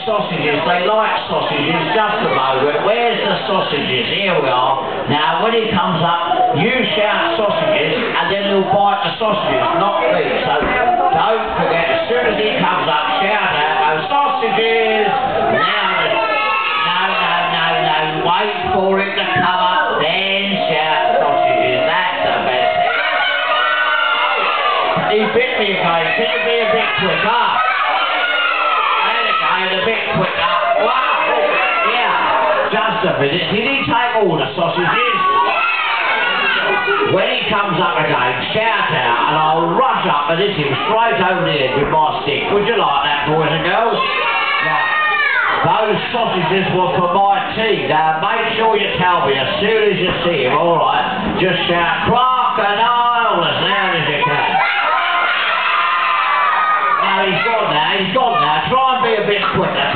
sausages. They like sausages. Just a moment. Where's the sausages? Here we are. Now, when he comes up, you shout sausages, and then he'll bite the sausages, not me. So don't forget, as soon as he comes up, shout out, sausages! Now, no. Wait for him to come up, then shout sausages. That's the best thing. He bit me again. Can you be a bit quicker? A bit quicker. Wow! Yeah. Just a minute. Did he take all the sausages? When he comes up again, shout out, and I'll rush up and hit him straight over the head with my stick. Would you like that, boys and girls? Right. Those sausages were for my tea. Now, make sure you tell me as soon as you see him, alright? Just shout, crocodile, as loud as you can. Now, he's gone now. Try and be a bit quicker.